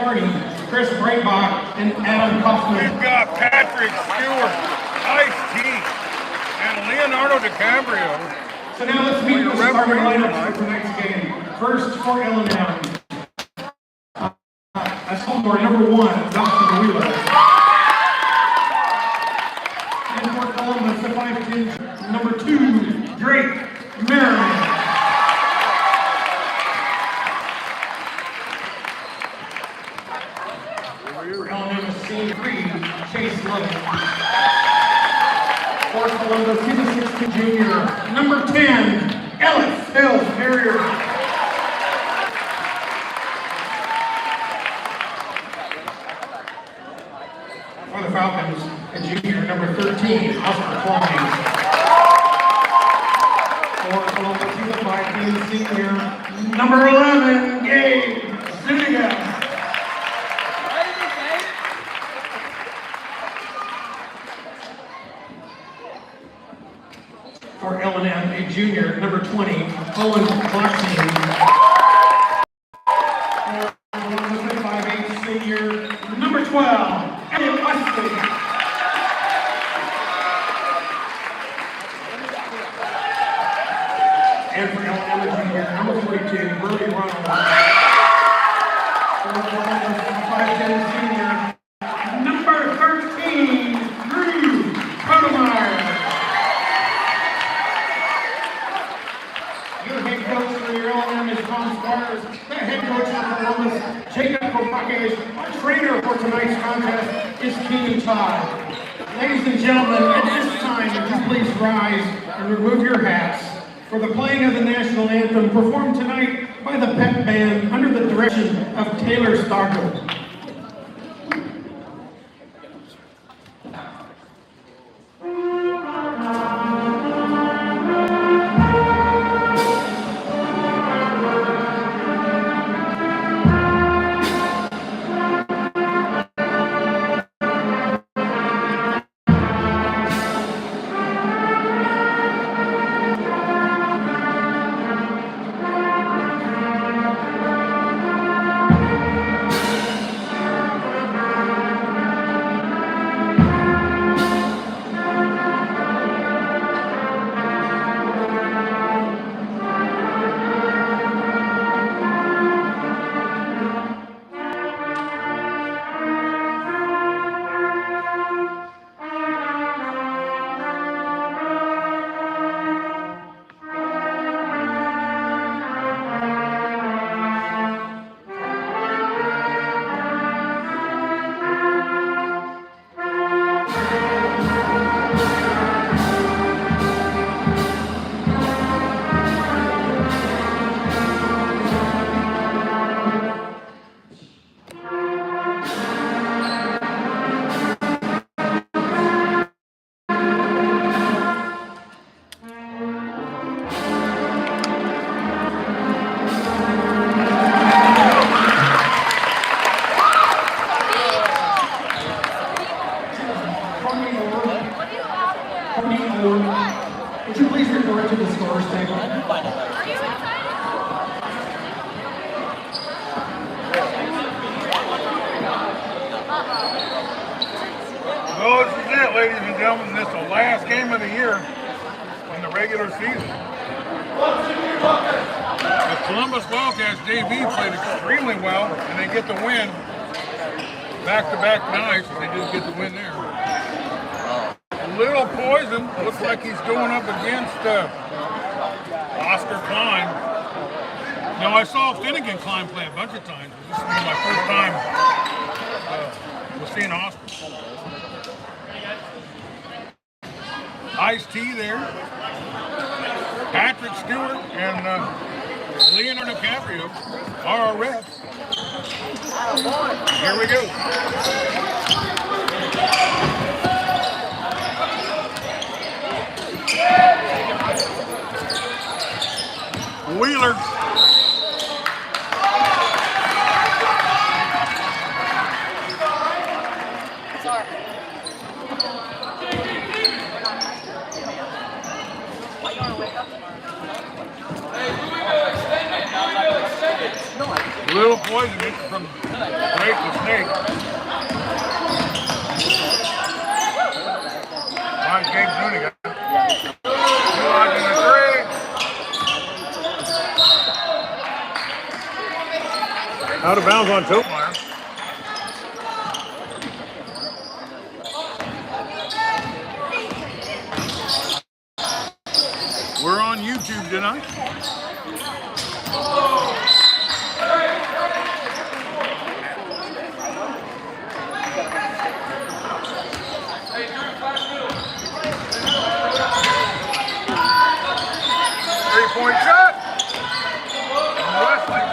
Carney, Chris Breitbach, and Adam Kaufman. We've got Patrick Stewart, Ice-T, and Leonardo DiCaprio. So now let's meet the starting lineup for tonight's game. First for Illinois. That's sophomore number 1, Dustin Wheeler. And for Columbus, the 5'10", number 2, Drake Merriman. For Illinois, C3, Chase Love. For Columbus, he's a 6'2" junior, number 10, Ellis Hills Carrier. For the Falcons, a junior, number 13, Oscar Klein. For Columbus, he's a 5'10" senior, number 11, Gabe Zuniga. For L&M, a junior, number 20, Owen Clarkson. For 5'8" senior, number 12, Elliot Wesley. And for L&M, a junior, number 42, Brody Ronald. For 5'10" senior, number 13, Drew Kodemeyer. Your head coach for your L&M is Tom Squires. The head coach for Columbus, Jacob Kopakis. Our trainer for tonight's contest is Keenan Todd. Ladies and gentlemen, at this time, would you please rise and remove your hats for the playing of the national anthem performed tonight by the Pep Band under the direction of Taylor Starkle. Would you please report to the scores table? Well, this is it, ladies and gentlemen. This is the last game of the year in the regular season. The Columbus Wildcats JV played extremely well, and they get the win. Back-to-back nights, they do get the win there. Little Poison looks like he's going up against Oscar Klein. Now, I saw Finnegan Klein play a bunch of times. This is my first time seeing Oscar. Ice-T there. Patrick Stewart and Leonardo DiCaprio are our refs. Here we go. Wheeler. Little Poison Hitting from Drake to Snake. On Gabe Zuniga. Lodging a three. Out of bounds on Totemeyer. We're on YouTube tonight. Three-point shot. Wesley.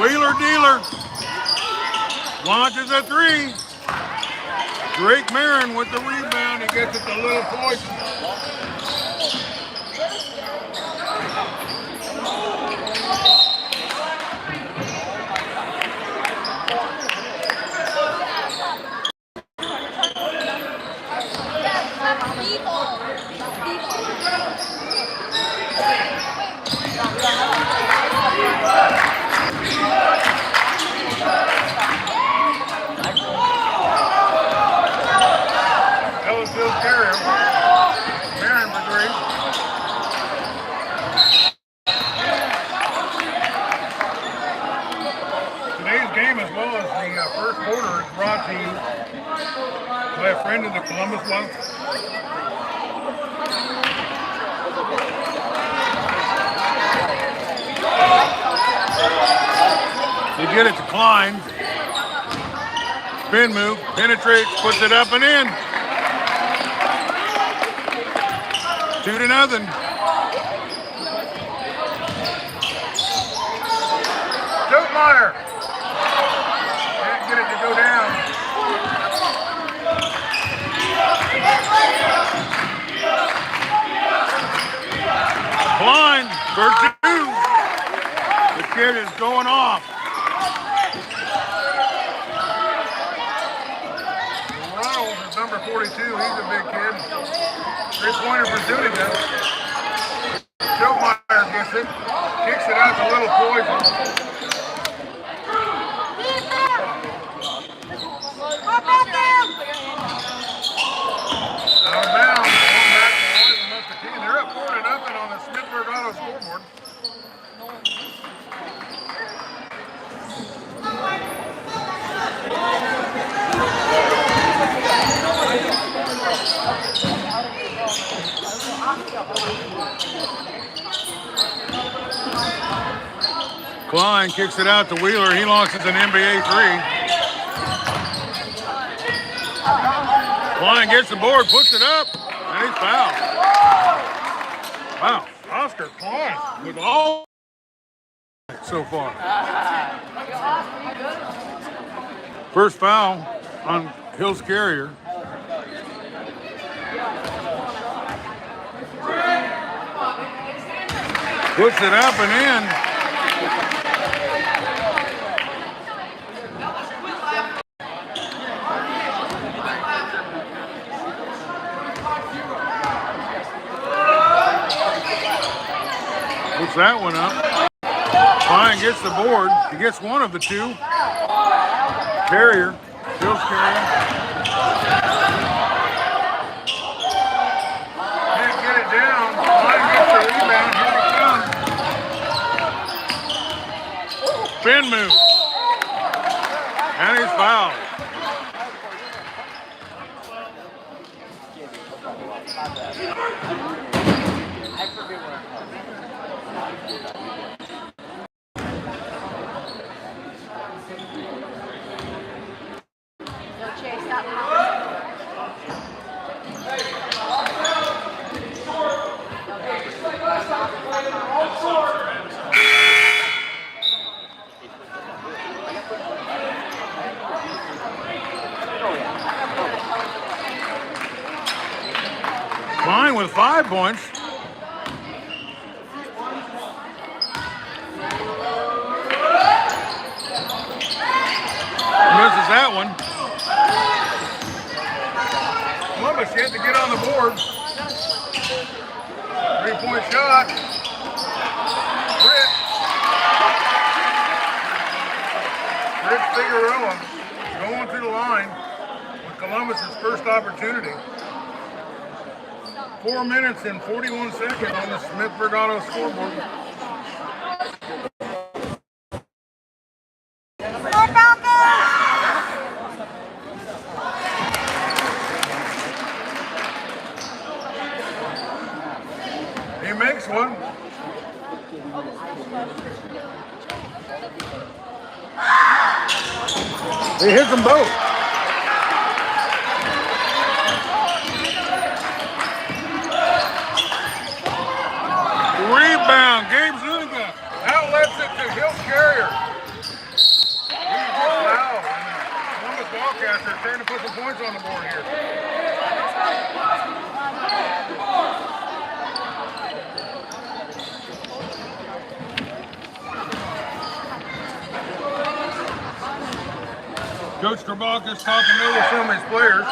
Wheeler Dealer launches a three. Drake Marin with the rebound. He gets it to Little Poison. Ellisville Carrier. Marin for three. Today's game, as well as the first quarter, is brought to you by a friend of the Columbus Club. They get it to Klein. Spin move, penetrates, puts it up and in. 2-0. Totemeyer. Can't get it to go down. Klein for two. The kid is going off. Ronald is number 42. He's a big kid. 3-pointer for Zuniga. Totemeyer gets it. Kicks it out to Little Poison. Out of bounds. Going back to Muscatine. They're up 4-0 on the Smithburg Auto scoreboard. Klein kicks it out to Wheeler. He launches an NBA three. Klein gets the board, puts it up, and he's fouled. Wow, Oscar Klein with all so far. First foul on Hills Carrier. Puts it up and in. Puts that one up. Klein gets the board. He gets one of the two. Carrier. Hills Carrier. Can't get it down. Klein gets the rebound. Here it comes. Spin move. And he's fouled. Klein with 5 points. Misses that one. Columbus yet to get on the board. 3-point shot. Britt. Figueroa going to the line with Columbus's first opportunity. 4 minutes and 41 seconds on the Smithburg Auto scoreboard. He makes one. He hits them both. Rebound, Gabe Zuniga outlets it to Hill Carrier. He's fouled, and Columbus Wildcats are trying to put some points on the board here. Coach Krabakis talking over some of his players.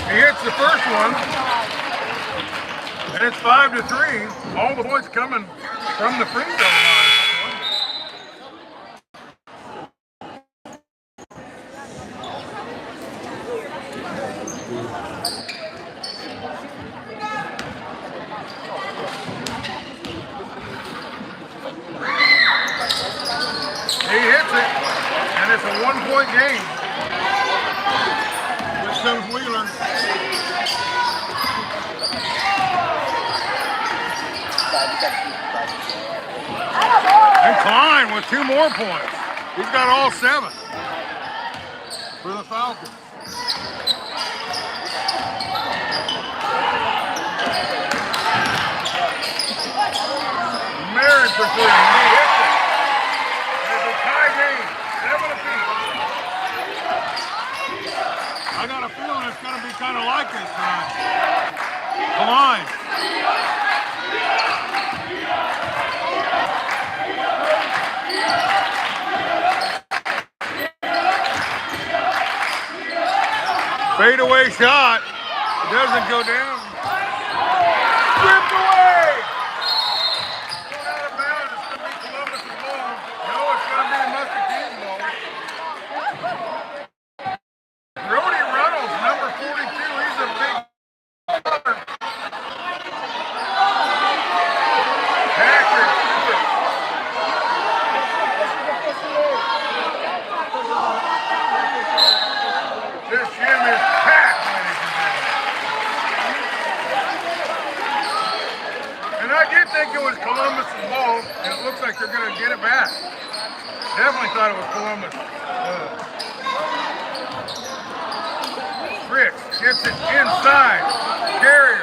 He hits the first one, and it's 5-3. All the points coming from the free throw line. He hits it, and it's a 1-point game. Which comes Wheeler. And Klein with 2 more points. He's got all 7 for the Falcons. Marin for 3. He hits it. It's a tie game. 7 apiece. I got a feeling it's going to be kind of like this tonight. Klein. Fadeaway shot. Doesn't go down. Ripped away. Going out of bounds. It's going to be Columbus's ball. No, it's going to be the Muscatine ball. Brody Reynolds, number 42. He's a big player. Patrick. This gym is packed, ladies and gentlemen. And I did think it was Columbus's ball, and it looks like they're going to get it back. Definitely thought it was Columbus. Fritz gets it inside. Carrier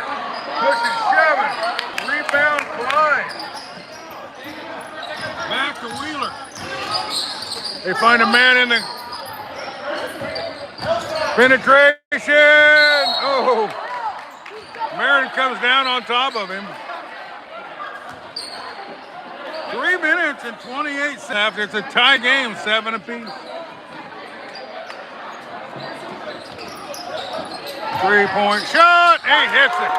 pushing, shoving. Rebound, Klein. Back to Wheeler. They find a man in the penetration. Oh, Marin comes down on top of him. 3 minutes and 28 seconds. It's a tie game, 7 apiece. 3-point shot. He hits it.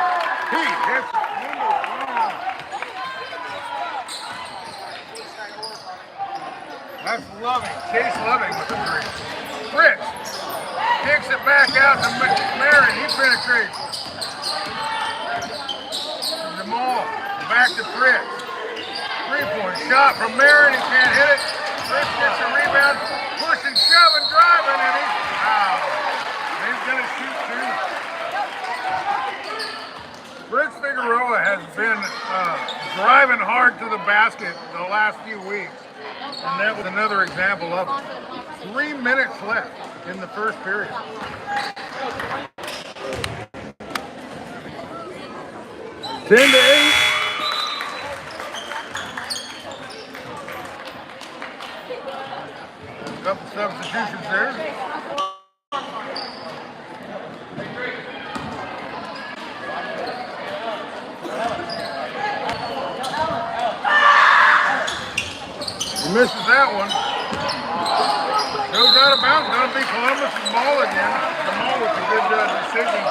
He hits it. That's Loving. Chase Loving with the 3. Fritz kicks it back out to Marin. He penetrates. Jamal back to Fritz. 3-point shot from Marin. He can't hit it. Fritz gets a rebound. Pushing, shoving, driving, and he's fouled. He's going to shoot 2. Fritz Figueroa has been driving hard to the basket the last few weeks. And that was another example of it. 3 minutes left in the first period. Ten to 8. A couple substitutions there. He misses that one. Goes out of bounds. Going to be Columbus's ball again. Jamal with a good decision.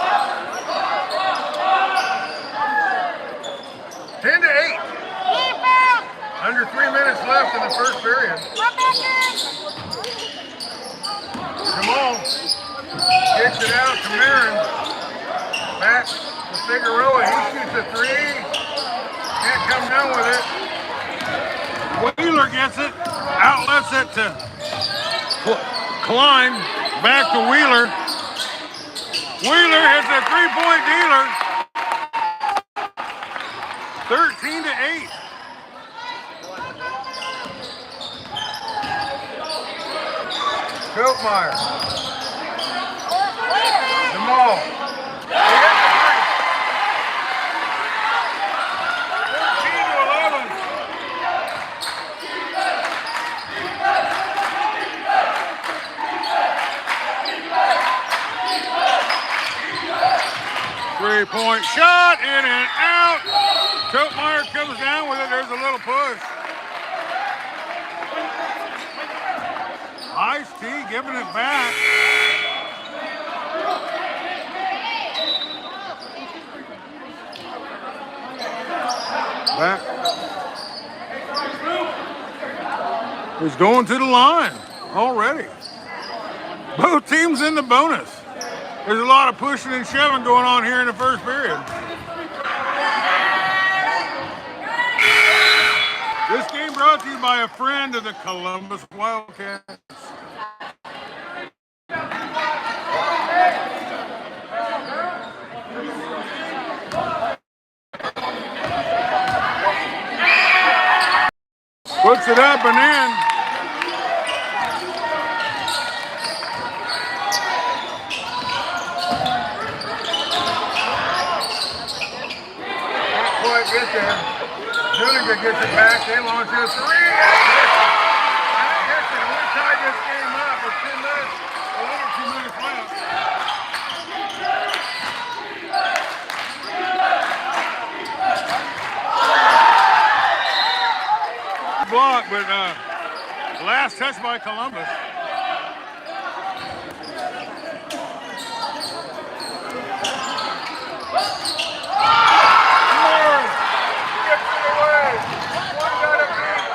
10 to 8. Under 3 minutes left in the first period. Kicks it out to Marin. Back to Figueroa. He shoots a three. Can't come down with it. Wheeler gets it. Outlets it to Klein. Back to Wheeler. Wheeler hits a three-point dealer. 13-8. Schultmeyer. Jamal. 13-11. Three-point shot, in and out. Schultmeyer comes down with it. There's a little push. Ice-T giving it back. Back. He's going to the line already. Both teams in the bonus. There's a lot of pushing and shoving going on here in the first period. This game brought to you by a friend of the Columbus Wildcats. Puts it up and in. Not quite get there. Zuniga gets it back. They launch a three. And it hits it. We tied this game up with 10 minutes. Over 2 minutes left. Block, but last touch by Columbus. Moore gets it away. One got it beat.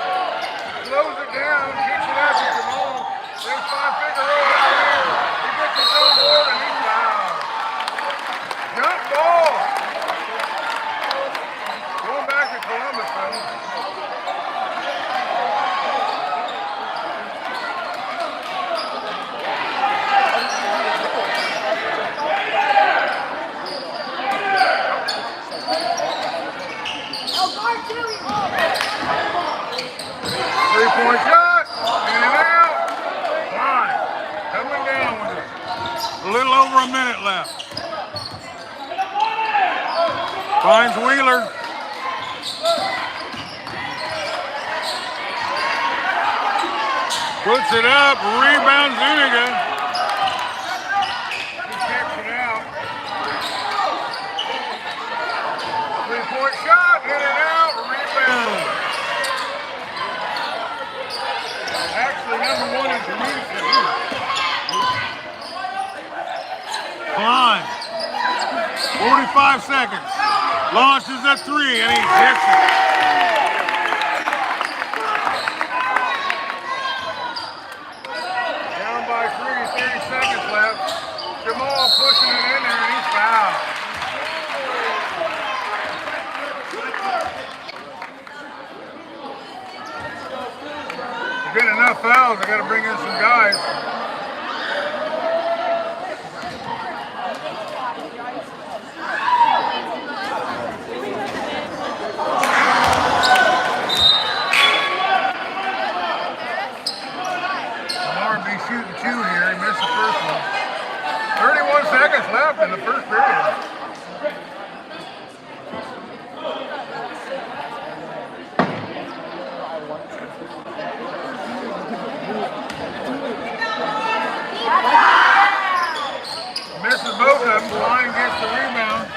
Slows it down. Kicks it out to Jamal. They find Figueroa out here. He gets his own board and he's fouled. Jump ball. Going back to Columbus, though. Three-point shot, in and out. Fine. Coming down with it. A little over a minute left. Finds Wheeler. Puts it up, rebound Zuniga. He kicks it out. Three-point shot, in and out, rebound. Actually, number one in community. Klein. 45 seconds. Launches a three and he hits it. Down by three, 30 seconds left. Jamal pushing it in there and he's fouled. Getting enough fouls, I got to bring in some guys. Lamar be shooting two here. He missed the first one. 31 seconds left in the first period. Misses both of them. Klein gets the rebound.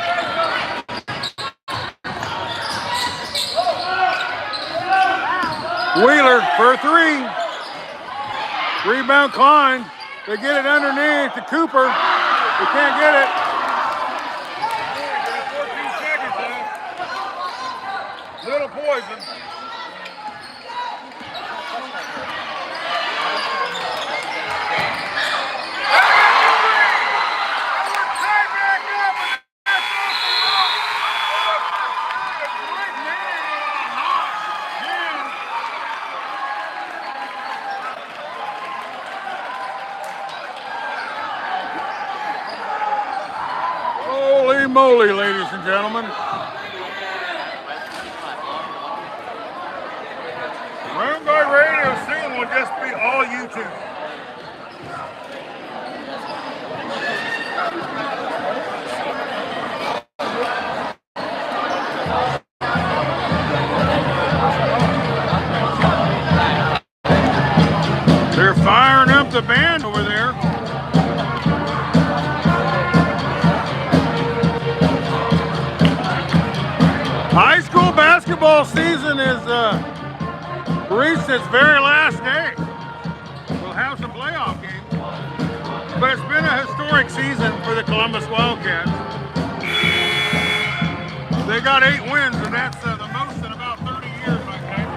Wheeler for three. Rebound Klein. They get it underneath to Cooper. They can't get it. 14 seconds left. Little poison. moly, ladies and gentlemen. Round Guy Radio soon will just be all YouTube. They're firing up the band over there. High school basketball season is reached its very last day. We'll have some playoff games, but it's been a historic season for the Columbus Wildcats. They got 8 wins, and that's the most in about 30 years, I think.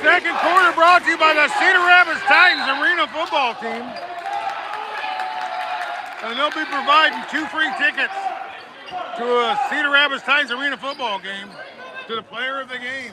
Second quarter brought to you by the Cedar Rapids Titans Arena football team. And they'll be providing 2 free tickets to a Cedar Rapids Titans Arena football game to the player of the game.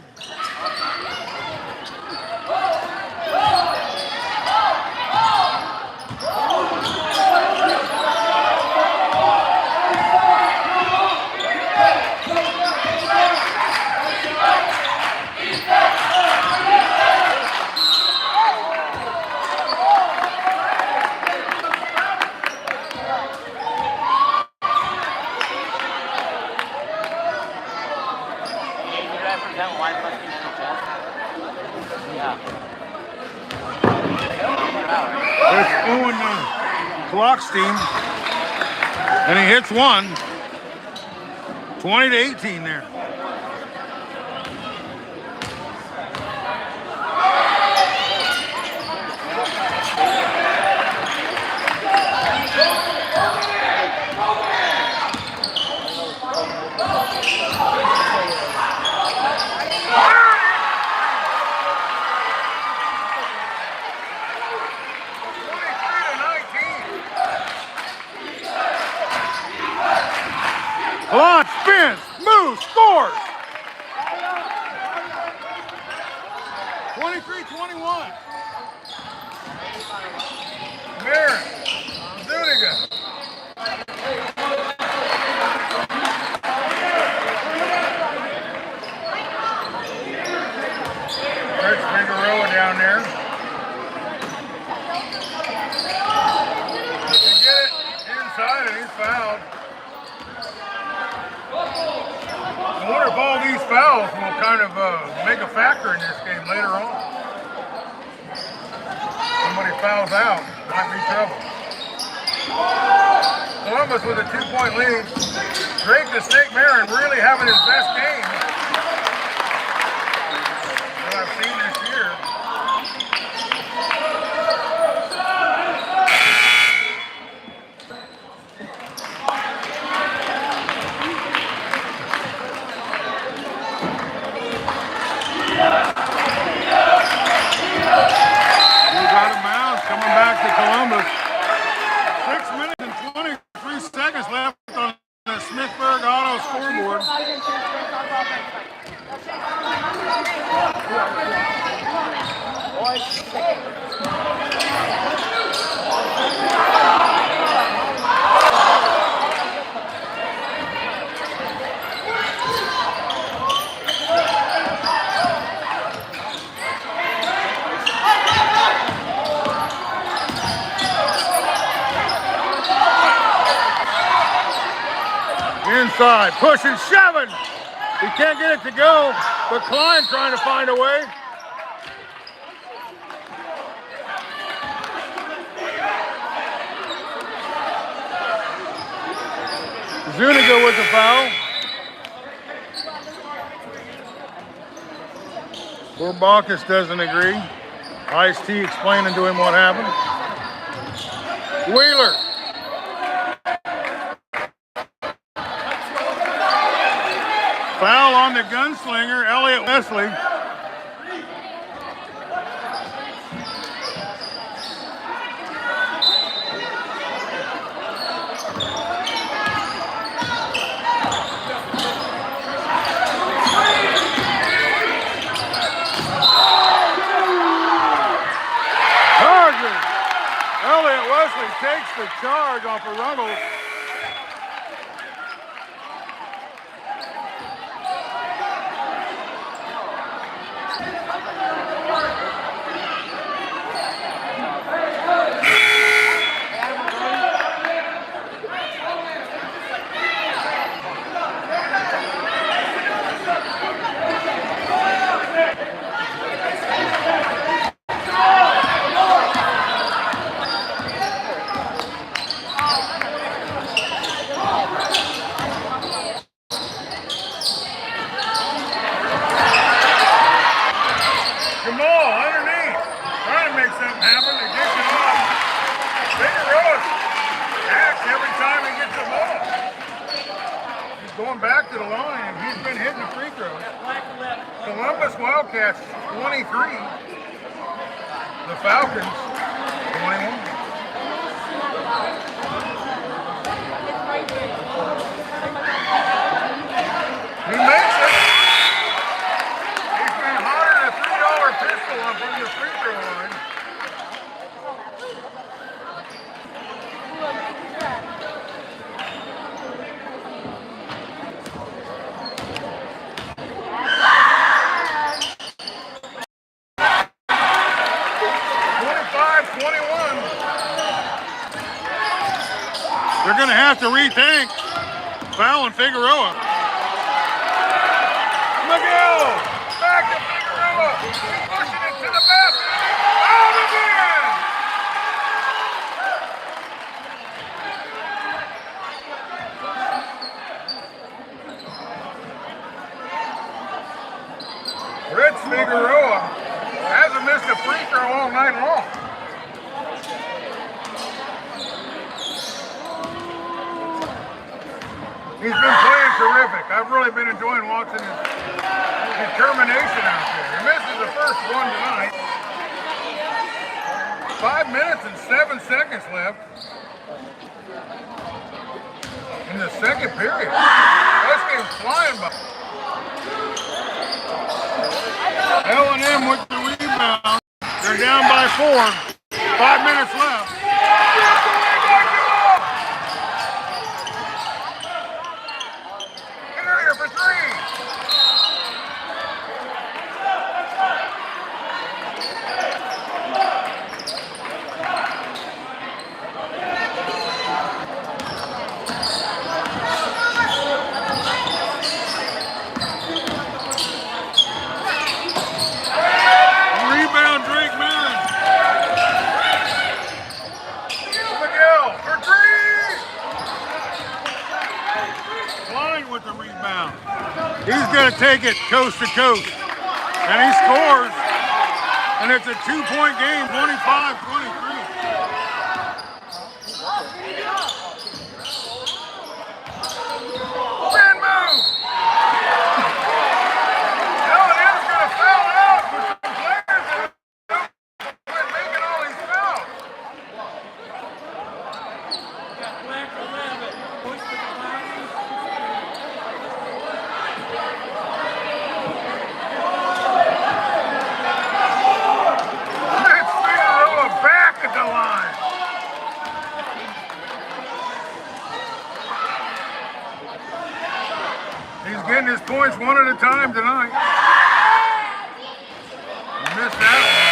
It's Owen Klockstein, and he hits one. 20-18 there. Launch, spins, moves, scores! 23-21. Marin, Zuniga. Rich Figueroa down there. They get it inside and he's fouled. I wonder if all these fouls will kind of make a factor in this game later on. Somebody fouls out, might be trouble. Columbus with a 2-point lead. Drake the Snake Marin really having his best game that I've seen this year. Coming back to Columbus. 6 minutes and 23 seconds left on the Smithburg Auto scoreboard. Inside, pushing, shoving. He can't get it to go, but Klein trying to find a way. Zuniga with the foul. Bourbakis doesn't agree. Ice-T explaining to him what happened. Wheeler. Foul on the gunslinger, Elliott Wesley. Elliott Wesley takes the charge off of Ruggles. Going back to the line, he's been hitting the free throws. Columbus Wildcats 23, the Falcons 21. He makes it. He's been hotter than a $3 pistol up from the free throw line. They're going to have to rethink fouling Figueroa. McGill, back to Figueroa. He's pushing it to the basket. Out again! Fritz Figueroa hasn't missed a free throw all night long. He's been playing terrific. I've really been enjoying watching his determination out there. He misses the first one tonight. 5 minutes and 7 seconds left in the second period. This game's flying by. L&M with the rebound. They're down by 4. 5 minutes left. For 3. Rebound, Drake Millen. McGill for 3. Blind with the rebound. He's going to take it coast to coast. And he scores. And it's a 2-point game, 25-23. Spin move. L&M's going to foul out with some players that are making all these fouls. He's getting his points one at a time tonight. Missed that one.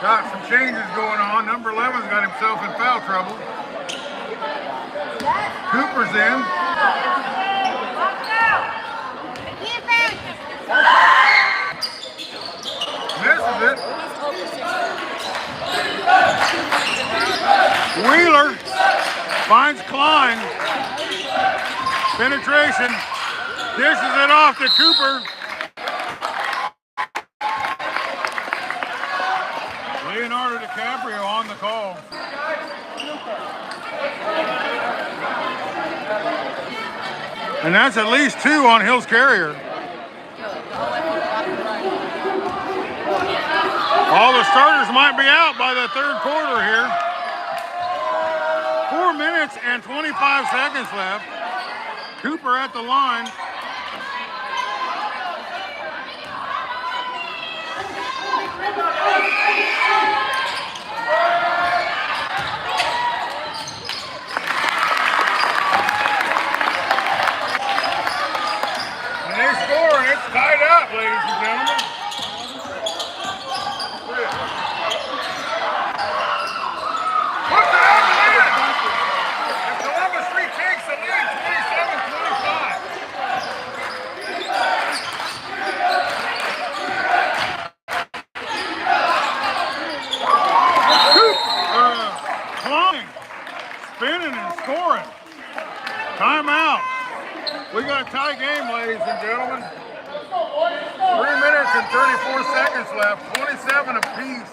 Got some changes going on. Number 11's got himself in foul trouble. Cooper's in. Misses it. Penetration. Dishes it off to Cooper. Leonardo DiCaprio on the call. And that's at least 2 on Hills Carrier. All the starters might be out by the third quarter here. 4 minutes and 25 seconds left. Cooper at the line. And they score, and it's tied up, ladies and gentlemen. What's the hell? And Columbus retakes the lead, 27-25. Klein spinning and scoring. Timeout. We got a tie game, ladies and gentlemen. 3 minutes and 34 seconds left, 27 apiece.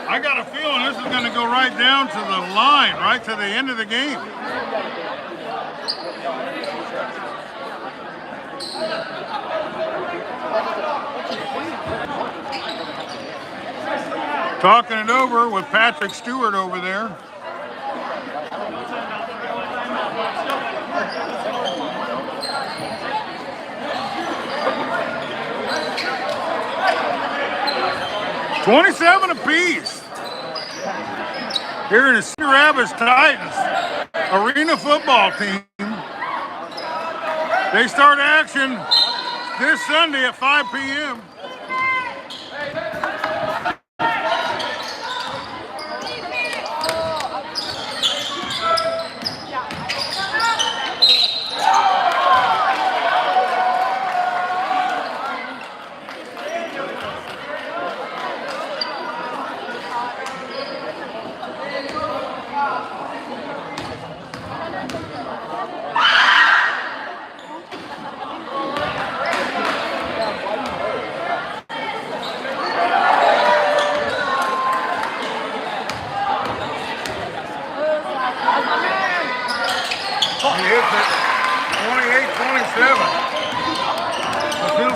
I got a feeling this is going to go right down to the line, right to the end of the game. Talking it over with Patrick Stewart over there. $27 apiece. Here in the Cedar Rapids Titans Arena football team. They start action this Sunday at 5 p.m.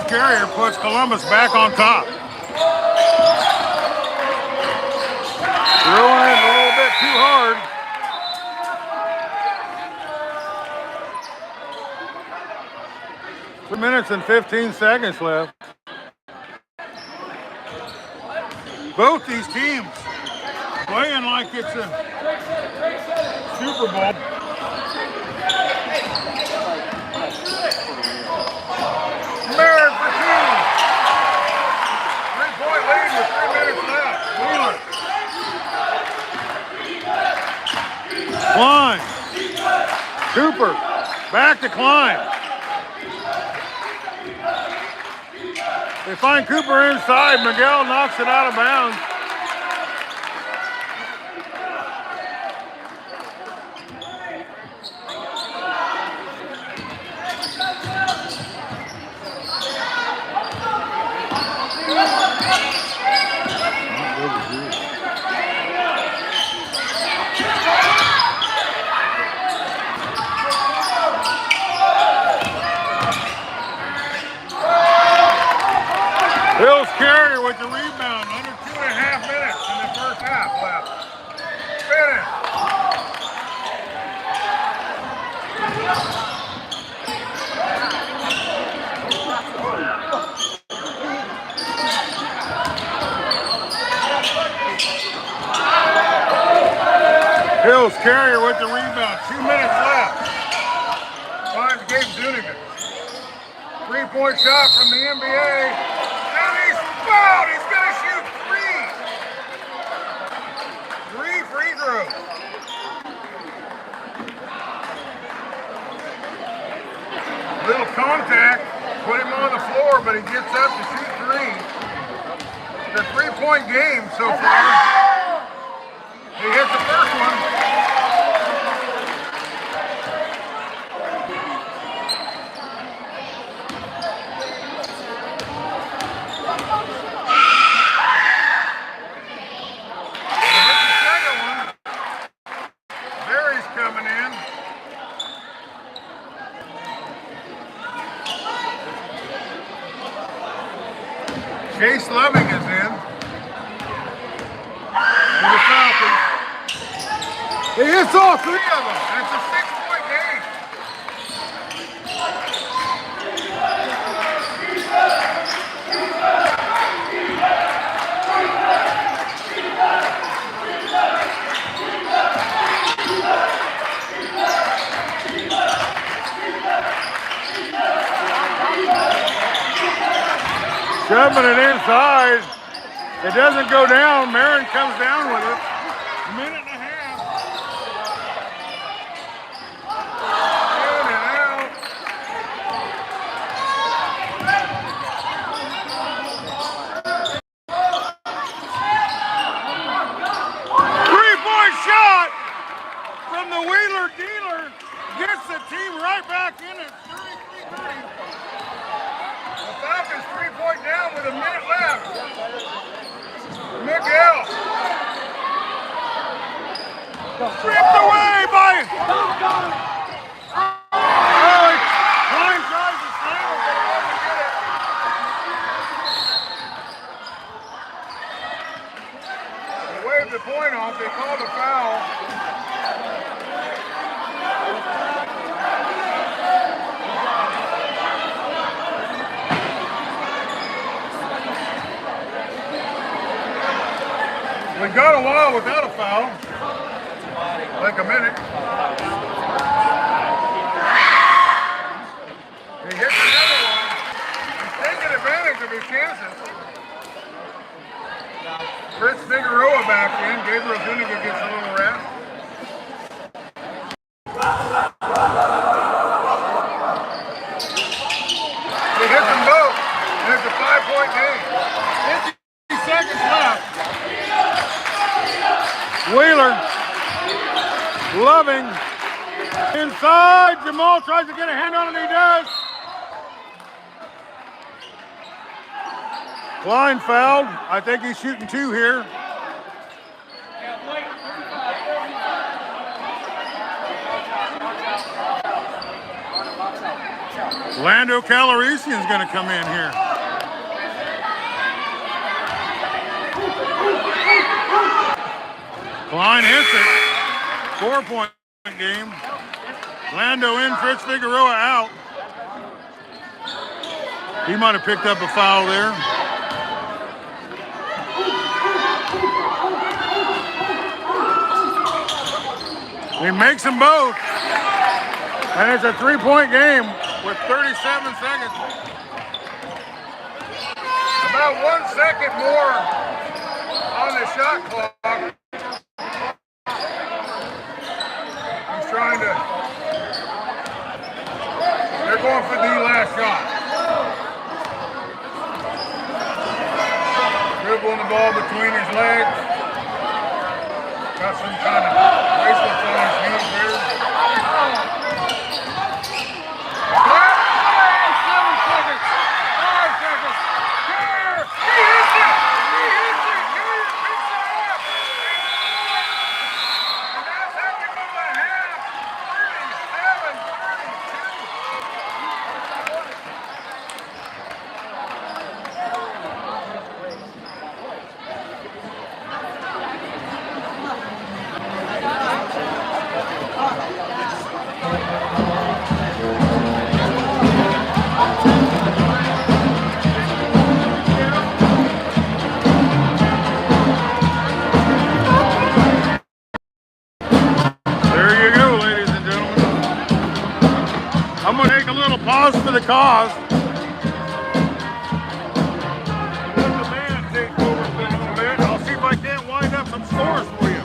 Carrier puts Columbus back on top. Throwing it a little bit too hard. Two minutes and 15 seconds left. Both these teams playing like it's a Super Bowl. Merritt for 2. 3-point lead with 3 minutes left. Wheeler. Klein. Cooper. Back to Klein. They find Cooper inside. Miguel knocks it out of bounds. Hills Carrier with the rebound. Under 2.5 minutes in the first half left. Finish. Hills Carrier with the rebound. 2 minutes left. Finds Gabe Zuniga. 3-point shot from the NBA. Fouled. He's going to shoot 3. 3 free throws. Little contact. Put him on the floor, but he gets up to shoot 3. It's a 3-point game so far. He hit the first one. Chase Loving is in. For the Falcons. He hits all three of them, and it's a 6-point game. Shoving it inside. It doesn't go down. Marin comes down with it. Minute and a half. In and out. Three-point shot from the Wheeler Dealer gets the team right back in at 33-30. The Falcons 3-point down with a minute left. Miguel. Ripped away by... Klein tries to slam it, but he doesn't get it. They waved the point off. They called a foul. We got a while without a foul, like a minute. He hits another one. He's taking advantage of his chances. Fritz Figueroa back in. Gabriel Zuniga gets a little rest. He hits them both, and it's a 5-point game. 50 seconds left. Wheeler, Loving, inside, Jamal tries to get a hand on it, he does. Klein fouled, I think he's shooting 2 here. Lando Calrissian's gonna come in here. Klein hits it. 4-point game. Lando in, Fritz Figueroa out. He might have picked up a foul there. He makes them both. And it's a 3-point game with 37 seconds. About 1 second more on the shot clock. They're going for the last shot. Dribbling the ball between his legs. Got some kind of bracelets on his hands there. 7 seconds. 5 seconds. Here. He hits it. He hits it. Here picks it up. And that's how we go to half. 37-32. There you go, ladies and gentlemen. I'm going to take a little pause for the cause. Let the man take over for a little bit. I'll see if I can't wind up some scores for you.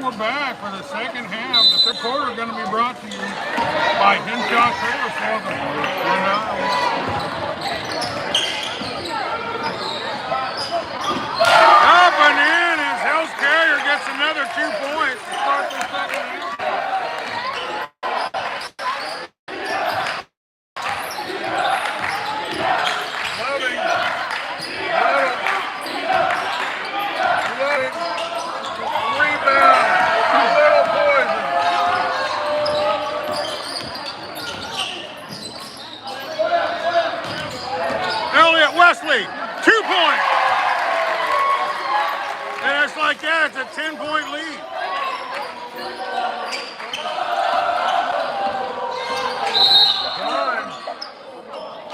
And we're back for the second half. The third quarter is going to be brought to you by Henshaw Trailer Sales. Up and in as Hell's Carrier gets another 2 points to start the second half. Wesley, 2 points. And it's like that, it's a 10-point lead.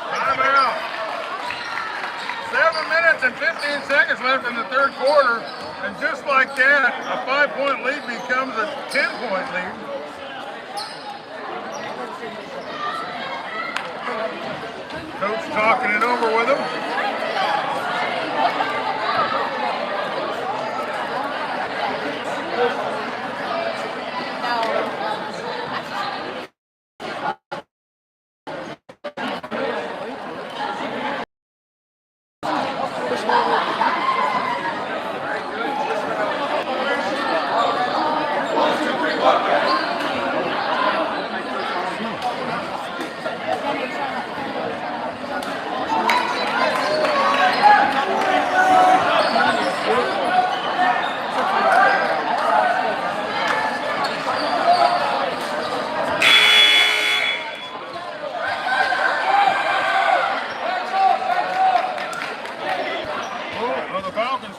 Time out. 7 minutes and 15 seconds left in the third quarter. And just like that, a 5-point lead becomes a 10-point lead. Coach talking it over with him.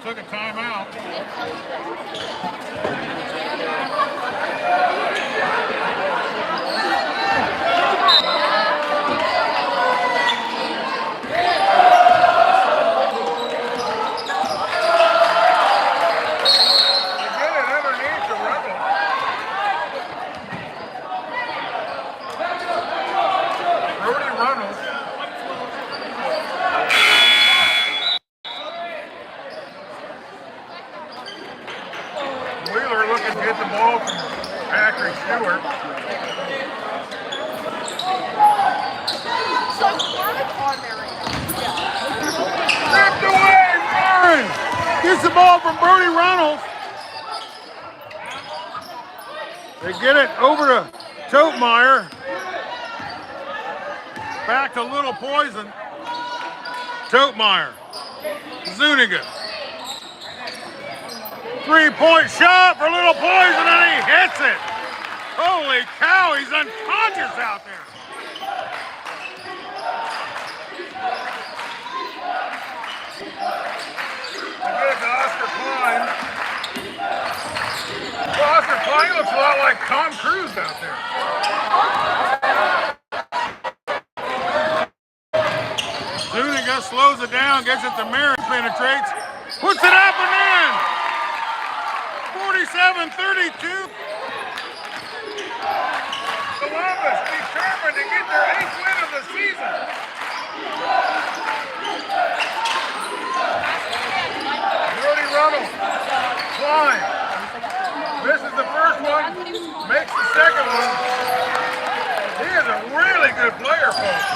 Took a timeout. Get the ball from Patrick Stewart. Ripped away, Warren! Gets the ball from Brody Reynolds. They get it over to Totemeyer. Back to Little Poison. Totemeyer. Zuniga. 3-point shot for Little Poison, and he hits it. Holy cow, he's unconscious out there. Good to Oscar Klein. Well, Oscar Klein looks a lot like Tom Cruise out there. Zuniga slows it down, gets it to Marin, penetrates, puts it up and in. 47-32. Columbus determined to get their 8th win of the season. Brody Reynolds, Klein. This is the first one, makes the second one. He is a really good player, folks.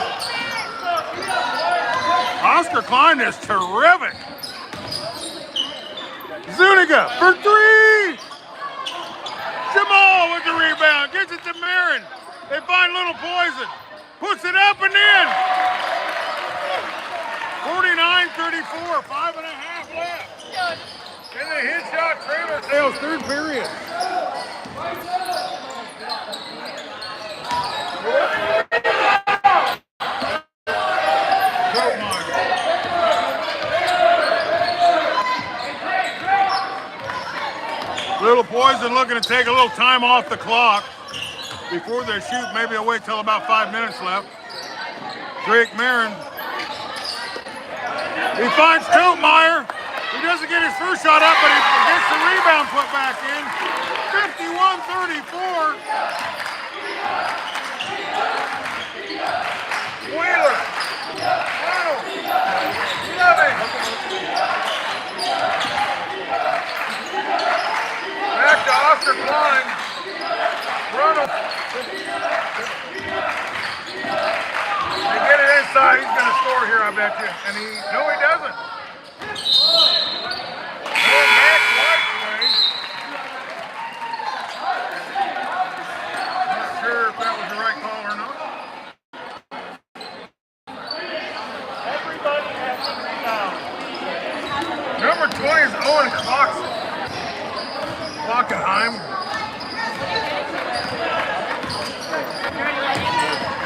Oscar Klein is terrific. Zuniga for 3! Jamal with the rebound, gets it to Marin. They find Little Poison, puts it up and in. 49-34, 5.5 left. In the Henshaw Trailer Sales third period. Little Poison looking to take a little time off the clock before they shoot. Maybe they'll wait till about 5 minutes left. Drake Marin. He finds Totemeyer. He doesn't get his first shot up, but he gets the rebound put back in. 51-34. Wheeler. Back to Oscar at you, and no, he doesn't. Going back White's way. Not sure if that was the right call or not. Everybody has to rebound. Number 20 is Owen Klockenheim.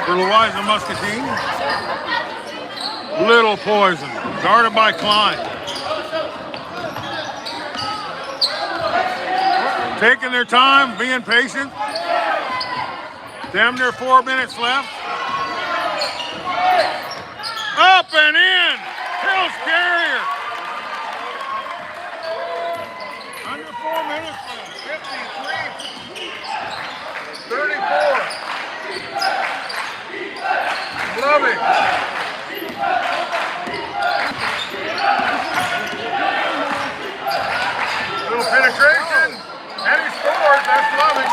For Louisa Muscatine. Little Poison, guarded by Klein. Taking their time, being patient. Damn near 4 minutes left. Up and in, Hills Carrier. Under 4 minutes left, 53-34. Love it. Little penetration, and he scores. That's loving.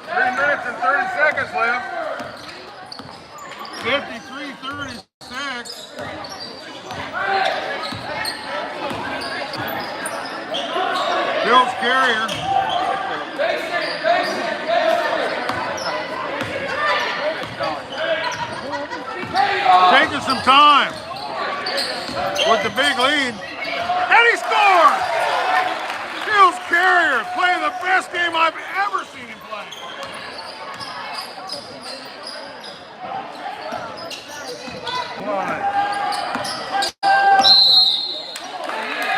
3 minutes and 30 seconds left. 53-36. Hills Carrier. Taking some time with the big lead, and he scores! Hills Carrier playing the best game I've ever seen him play.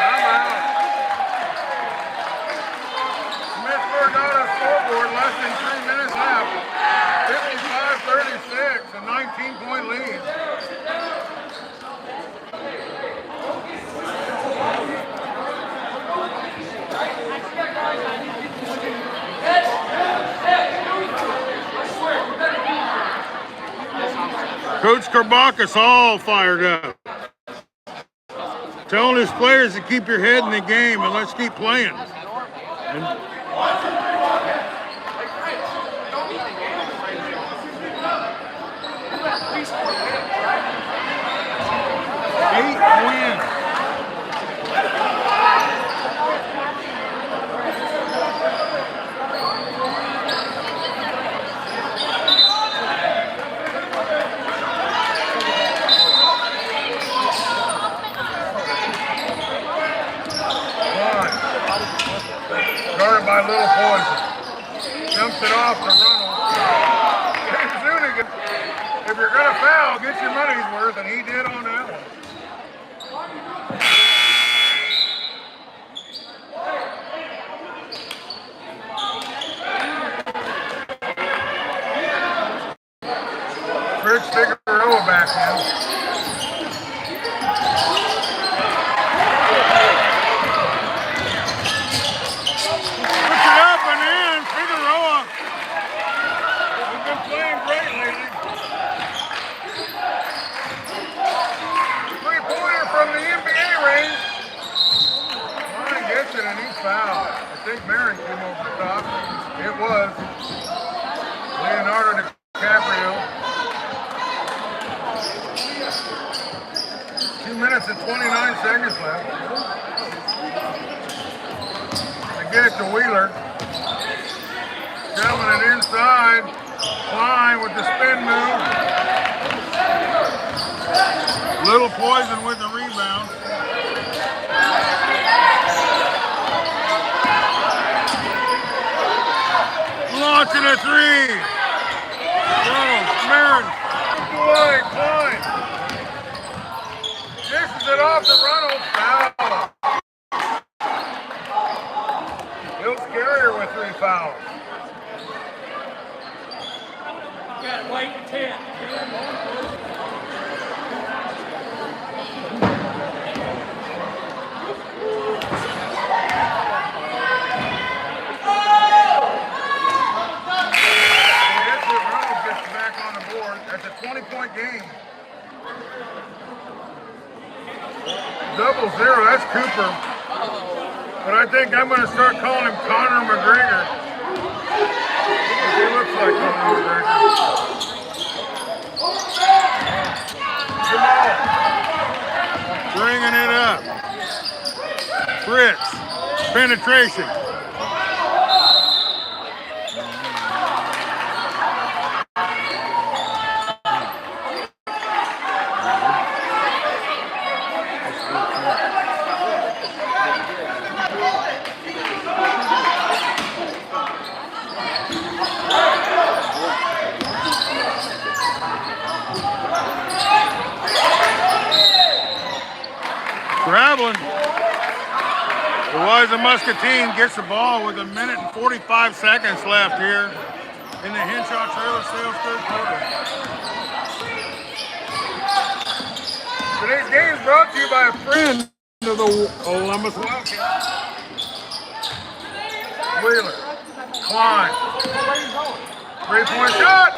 Timeout. Smithburg on a scoreboard, less than 3 minutes left. 55-36, a 19-point lead. Coach Karbakis all fired up. Telling his players to keep your head in the game and let's keep playing. And 8 wins. Guarded by Little Poison. Jumps it off to Runnels. Zuniga, if you're going to foul, get your money's worth, and he did on that one. Rich Figueroa back in. Foul. I think Marin came over the top. It was Leonardo DiCaprio. 2 minutes and 29 seconds left. They get it to Wheeler. Shoving it inside. Klein with the spin move. Little Poison with the rebound. Launching a three. Marin. Away, Klein. Dishes it off the Runnels. Foul. Hills Carrier with 3 fouls. Got White 10. That's a 20-point game. 0-0, that's Cooper. But I think I'm going to start calling him Conor McGregor. He looks like Conor McGregor. bringing it up. Fritz, penetration. Traveling. The Wise of Muscatine gets the ball with 1 minute and 45 seconds left here in the Henshaw Trailer Sales third quarter. Today's game is brought to you by a friend of the Columbus Wildcats. Wheeler, Klein, 3-point shot.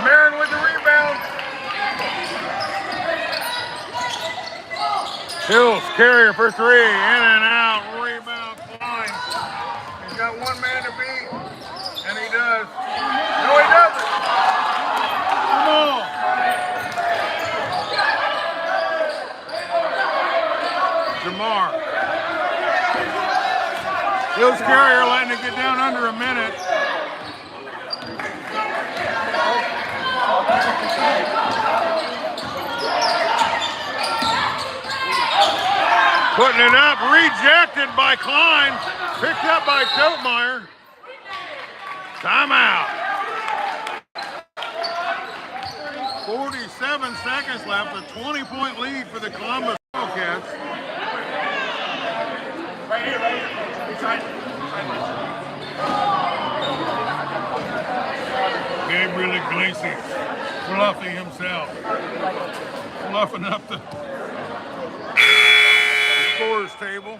Marin with the rebound. Hills, carrier for three, in and out, rebound, Klein. He's got one man to beat, and he does. No, he doesn't. Come on. Jamar. Hills, carrier letting it get down under a minute. Putting it up, rejected by Klein, picked up by Totemeyer. Timeout. 47 seconds left, a 20-point lead for the Columbus Wildcats. Right here. Inside. Gabriel Iglesias, Fluffy himself, fluffing up the scorer's table.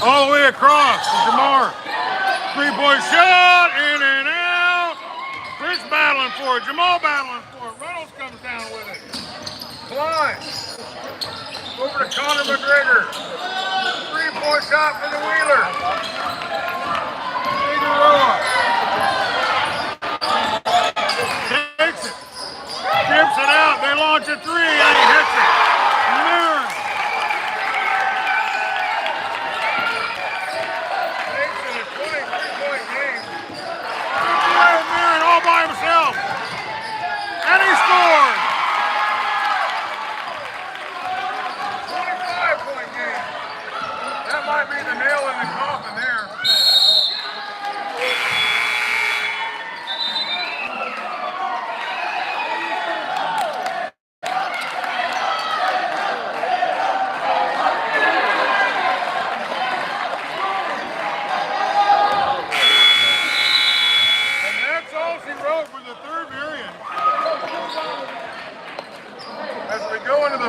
All the way across to Jamar. 3-point shot, in and out. Fritz battling for it. Jamal battling for it. Reynolds comes down with it. Klein. Over to Connor McGregor. 3-point shot for the Wheeler. Figueroa. Takes it. Gives it out. They launch a three and he hits it. Marin. Marin all by himself. And he scored. 25-point game. That might be the nail in the coffin there.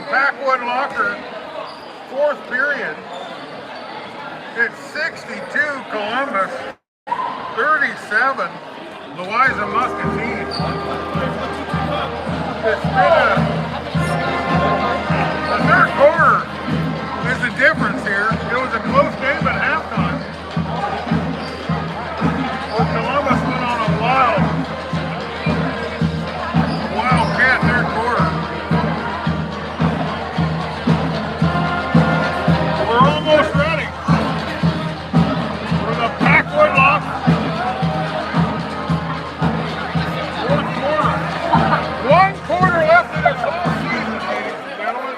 Packwood Locker, fourth period. It's 62 Columbus, 37 Louisa Muscatine. It's been the third quarter is the difference here. It was a close game at halftime. Well, Columbus went on a wildcat third quarter. Almost ready for the Packwood Lock. Fourth quarter. 1 quarter left in this whole season, ladies and gentlemen.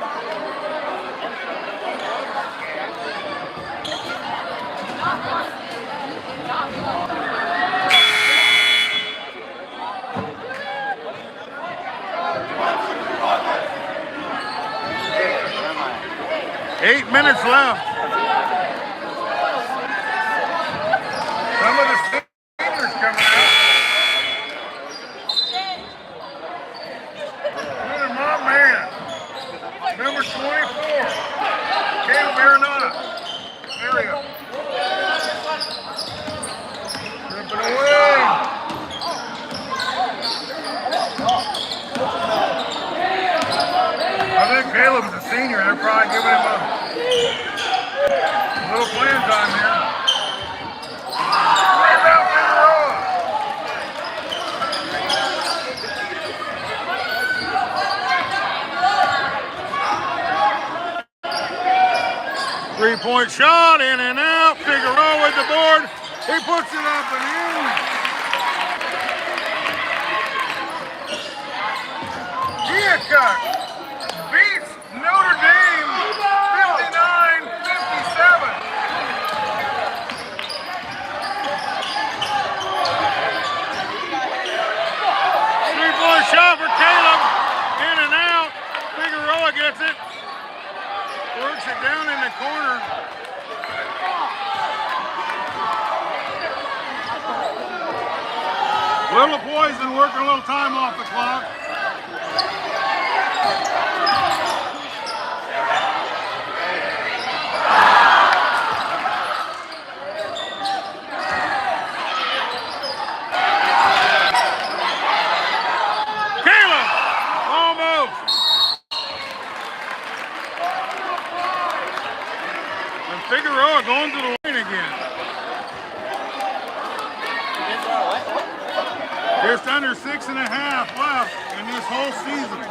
Eight minutes left. Some of the seniors coming out. Look at my man. Number 24. Caleb Marinata. There we go. 3-point shot, in and out. Figueroa with the board. He puts it up and in. Keokuk beats Notre Dame 59-57. Three-point shot for Caleb. In and out. Figueroa gets it. Works it down in the corner. Little Poison working a little time off the clock. Caleb! Almost! And Figueroa going to the lane again. Just under 6.5 left in this whole season.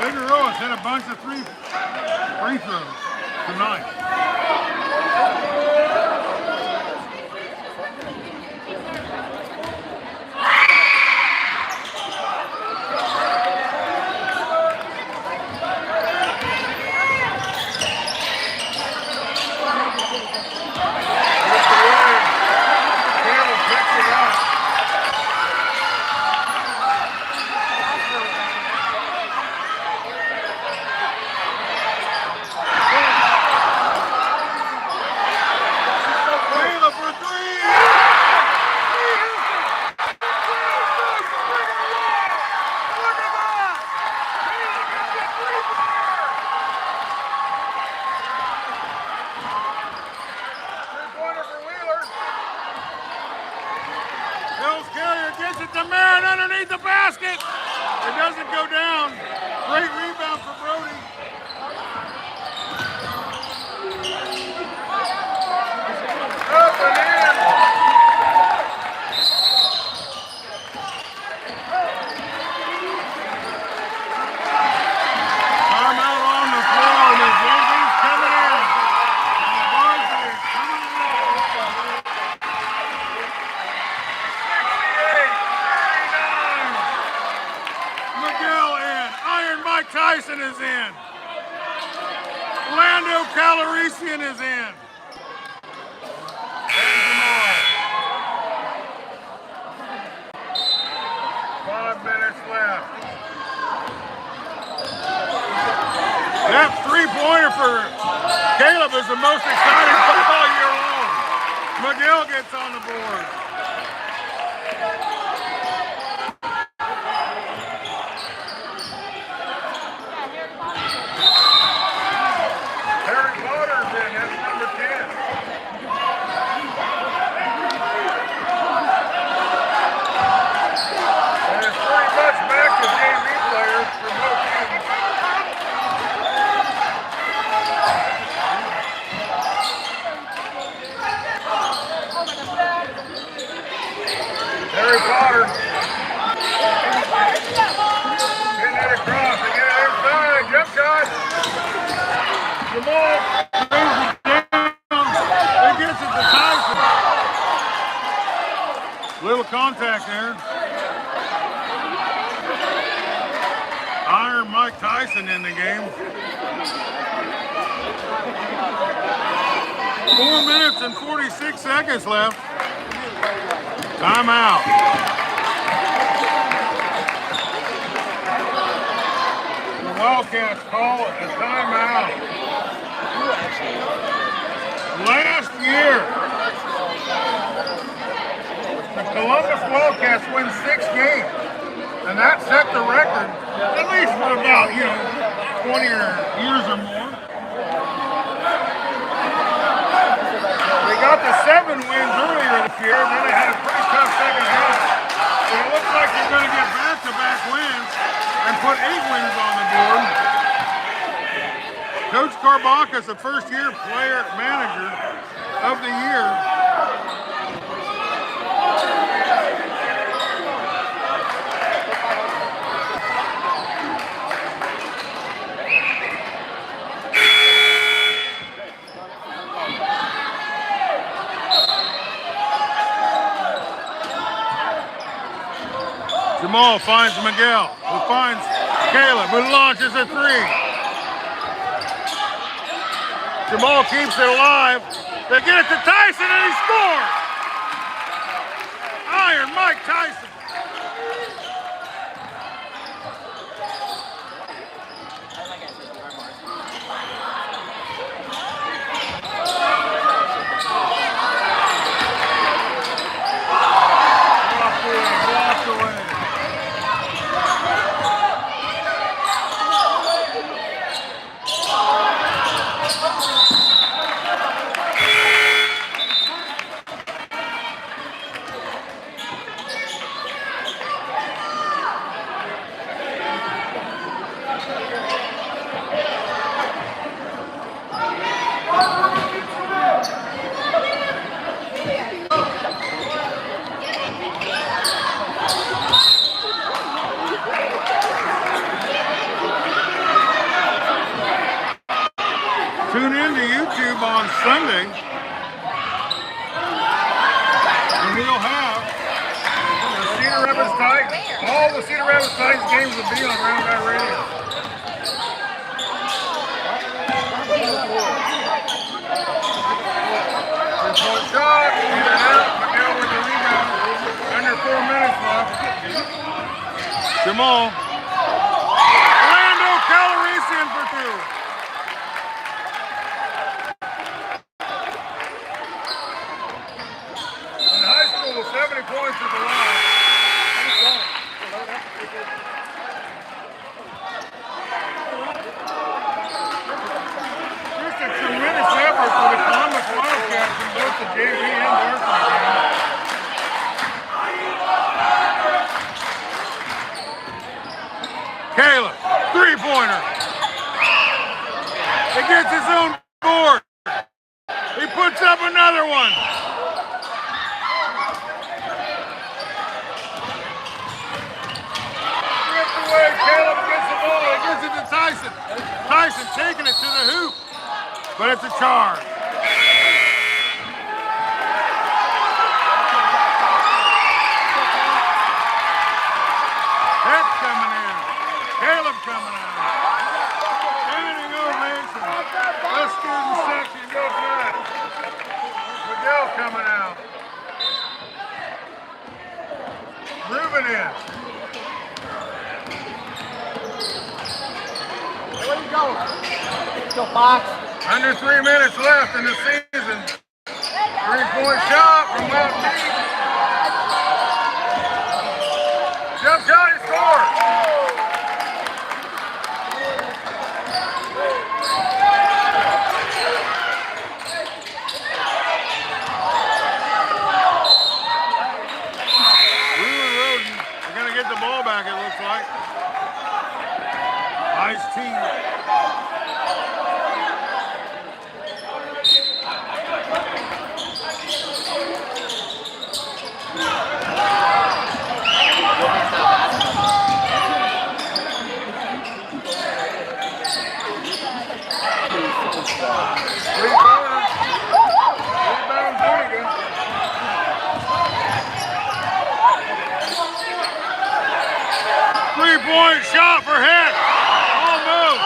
Figueroa's hit a bunch of free throws tonight. The man underneath the basket. It doesn't go down. Great rebound for Brody. Up and in. Timeout on the floor. The Yankees coming in. And the Varsity coming in. Mike Tyson is in. Lando Calrissian is in. And 5 minutes left. That three-pointer for Caleb is the most exciting football year long. Miguel gets on the board. Harry Potter. Getting it across. They get it inside. Jump shot. Jamal brings it down. He gets it to Tyson. Little contact there. Iron Mike Tyson in the game. 4 minutes and 46 seconds left. Timeout. The Wildcats call it a timeout. Last year, the Columbus Wildcats win 6 games, and that set the record, at least for about, 20 years or more. They got the 7 wins earlier this year, and then they had a pretty tough second half. So it looks like they're going to get back-to-back wins and put 8 wins on the board. Coach Carbach is the first-year player manager of the year Jamal finds Miguel, who finds Caleb, who launches a three. Jamal keeps it alive. They get it to Tyson and he scores! Iron Mike Tyson. Blocked away. 3-point shot, in and out. Miguel with the rebound. Under 4 minutes left. Jamal. Orlando Calrissian for two. In high school, 70 points is a lot. Just a tremendous effort for the Columbus Wildcats in both the JV and varsity games. Caleb, three-pointer. He gets his own board. He puts up another one. Ripped away, Caleb gets the ball. He gives it to Tyson. Tyson taking it to the hoop, but it's a charge. That's coming in. Caleb coming out. Standing ovation. Let's student section goes nuts. Miguel coming out. Ruben in. Where you going? Go box. Under 3 minutes left in the season. 3-point shot from Mount Deep. Jump shot, he scores. They're going to get the ball back, it looks like. Nice team. Three-point shot for Heck. Almost.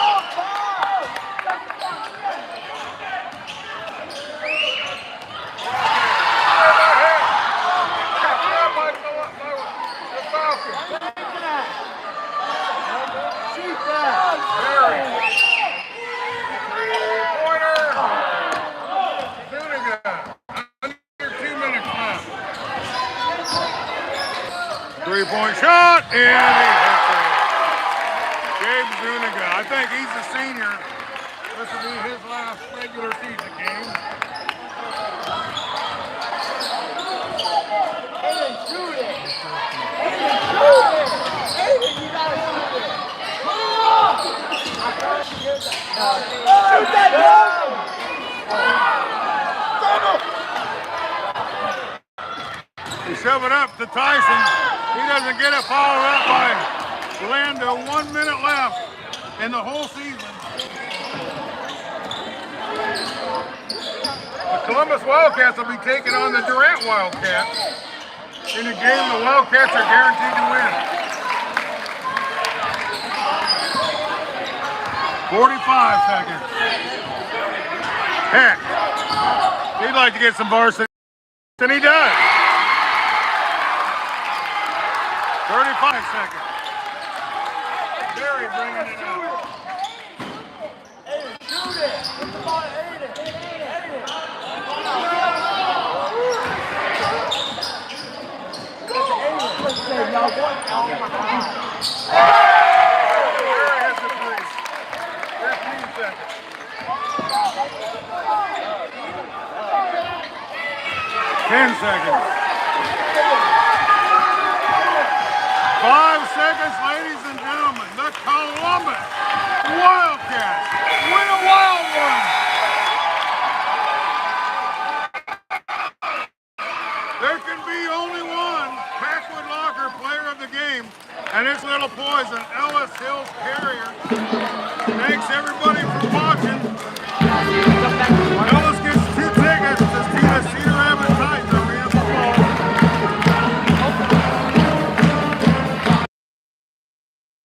Three-point shot, and he hits it. Gabe Zuniga, I think he's a senior. This will be his last regular season game. Aiden, shoot it. Aiden, shoot it. Aiden, you gotta shoot it. Shoot that ball. to Tyson. He doesn't get it followed up by Lando. 1 minute left in the whole season. The Columbus Wildcats will be taking on the Durant Wildcats in a game the Wildcats are guaranteed to win. 45 seconds. Heck, he'd like to get some varsity, and he does. 35 seconds. Barry bringing it up. Aiden, shoot it. Put the ball at Aiden. Aiden. Y'all want? Oh my God. Barry has the three. 15 seconds. 10 seconds. 5 seconds, ladies and gentlemen. The Columbus Wildcats win a wild one. There can be only one Packwood Locker player of the game, and it's Little Poison, Ellis Hills Carrier. Thanks everybody for watching.